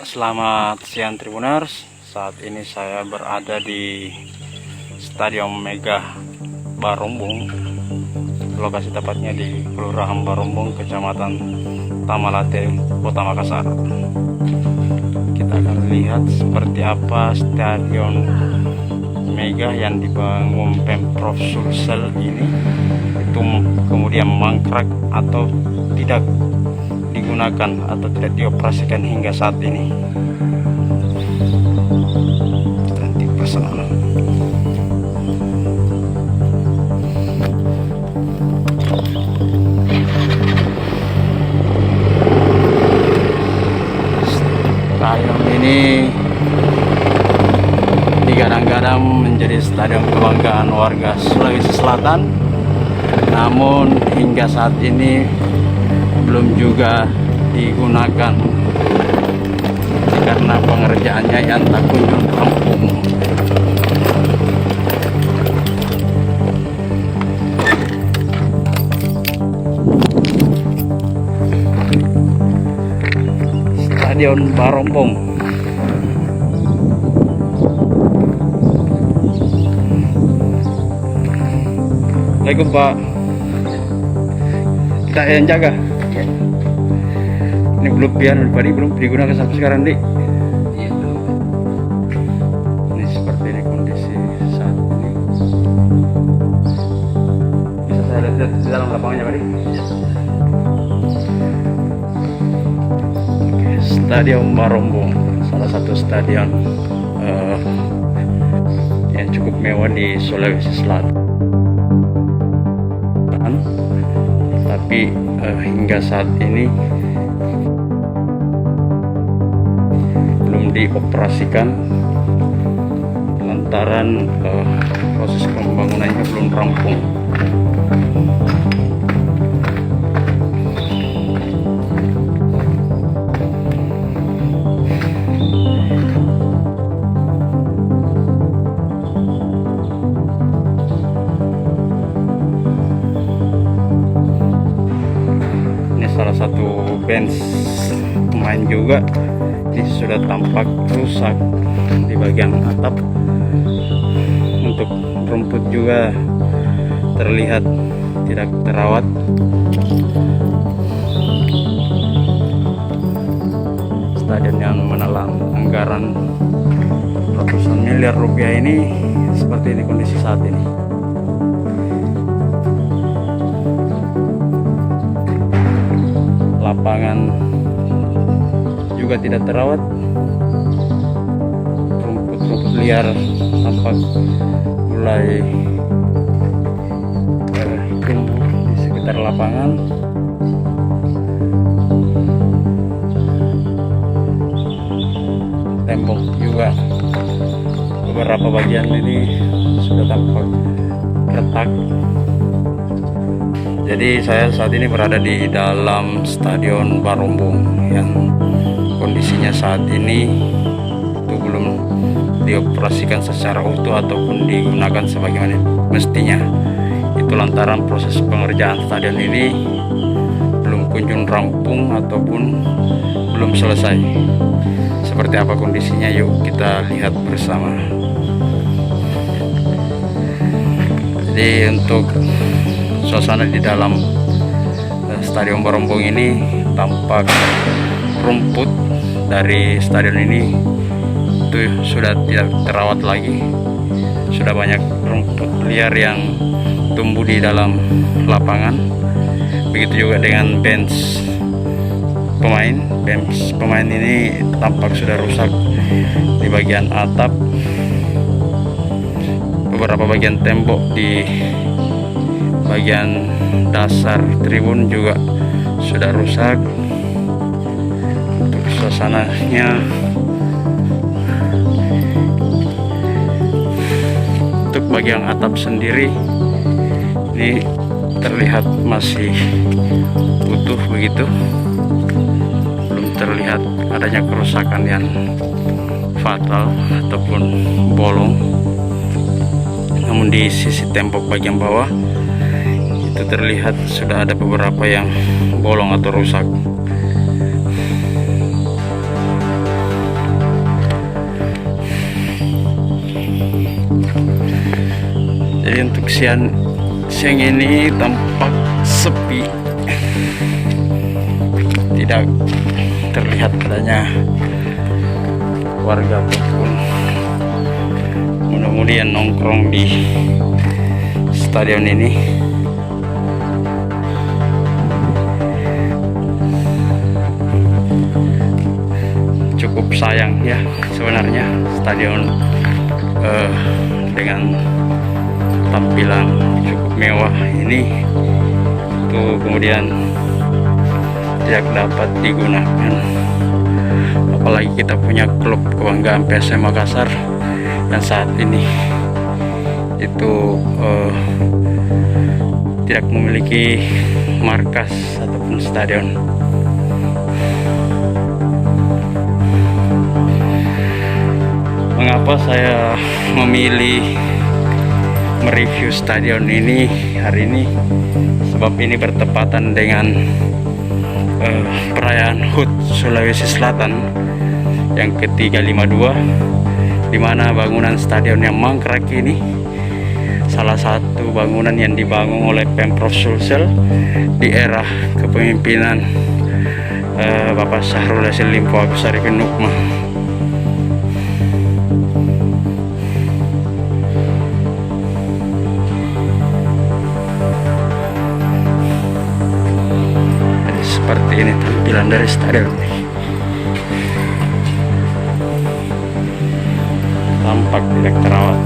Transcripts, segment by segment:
Selamat siang Tribuners. Saat ini saya berada di Stadion Mega Barombong. Lokasi tepatnya di Kelurahan Barombong, Kecamatan Tamalate, Kota Makassar. Kita akan lihat seperti apa Stadion Mega yang dibangun Pemprov Sulsel ini itu kemudian mangkrak atau tidak digunakan atau tidak dioperasikan hingga saat ini. Nanti personal. Stadion ini digadang-gadang menjadi stadion kebanggaan warga Sulawesi Selatan, namun hingga saat ini belum juga digunakan karena pengerjaannya yang tak kunjung rampung. Stadion Barombong. Assalamualaikum Pak. Kita yang jaga. Ini belum belum digunakan sampai sekarang, Dik. Ini seperti ini kondisi saat ini. Bisa saya lihat di dalam lapangannya, Pak, Dik? Oke, Stadion Barombong, salah satu stadion yang cukup mewah di Sulawesi Selatan. Tapi hingga saat ini belum dioperasikan lantaran proses pembangunannya belum rampung. Salah satu bench pemain juga ini sudah tampak rusak di bagian atap. Untuk rumput juga terlihat tidak terawat. Stadion yang menelan anggaran ratusan miliar rupiah ini seperti ini kondisi saat ini. Lapangan juga tidak terawat, rumput-rumput liar tampak mulai tumbuh di sekitar lapangan. Tembok juga beberapa bagian ini sudah tampak retak. Jadi saya saat ini berada di dalam Stadion Barombong yang kondisinya saat ini itu belum dioperasikan secara utuh ataupun digunakan sebagaimana mestinya. Itu lantaran proses pengerjaan stadion ini belum kunjung rampung ataupun belum selesai. Seperti apa kondisinya, yuk kita lihat bersama. Jadi untuk suasana di dalam Stadion Barombong ini tampak rumput dari stadion ini itu sudah tidak terawat lagi. Sudah banyak rumput liar yang tumbuh di dalam lapangan. Begitu juga dengan bench pemain. Bench pemain ini tampak sudah rusak di bagian atap. Beberapa bagian tembok di bagian dasar tribun juga sudah rusak. Untuk suasananya, untuk bagian atap sendiri ini terlihat masih utuh begitu, belum terlihat adanya kerusakan yang fatal ataupun bolong. Namun di sisi tembok bagian bawah itu terlihat sudah ada beberapa yang bolong atau rusak. Jadi untuk siang ini tampak sepi, tidak terlihat adanya warga ataupun mudah-mudahan nongkrong di stadion ini. Cukup sayang ya sebenarnya stadion dengan tampilan cukup mewah ini itu kemudian tidak dapat digunakan, apalagi kita punya klub kebanggaan PSM Makassar yang saat ini itu tidak memiliki markas ataupun stadion. Mengapa saya memilih mereview stadion ini hari ini? Sebab ini bertepatan dengan perayaan HUT Sulawesi Selatan yang ke-352, di mana bangunan stadion yang mangkrak ini salah satu bangunan yang dibangun oleh Pemprov Sulsel di era kepemimpinan Bapak Syahrul Yassin Limpo Agus Arifin Nukmah. Seperti ini tampilan dari stadion ini. Tampak tidak terawat.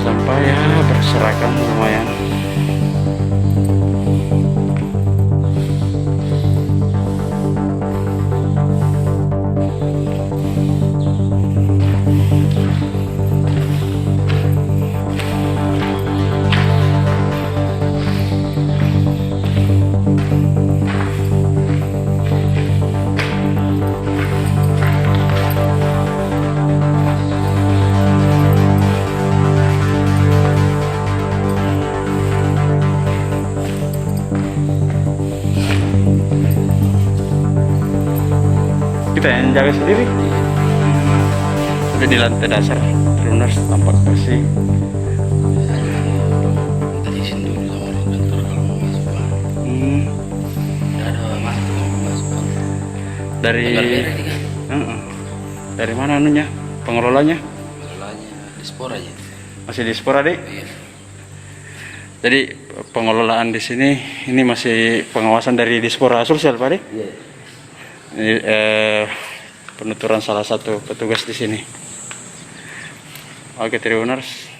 Sampah ya berserakan lumayan. Kita yang jaga sendiri. Tapi di lantai dasar Truners tampak bersih. Tadi izin dulu sama orang kantor kalau mau masuk Pak. Tidak ada masuk Pak. Dari kan? dari mana anunya? Pengelolanya? Pengelolanya Dispor aja. Masih di Spora, Dik? Iya. Jadi pengelolaan di sini ini masih pengawasan dari Dispora Sulsel, Pak, Dik? Iya. Ini penuturan salah satu petugas di sini. Oke, Tribuners.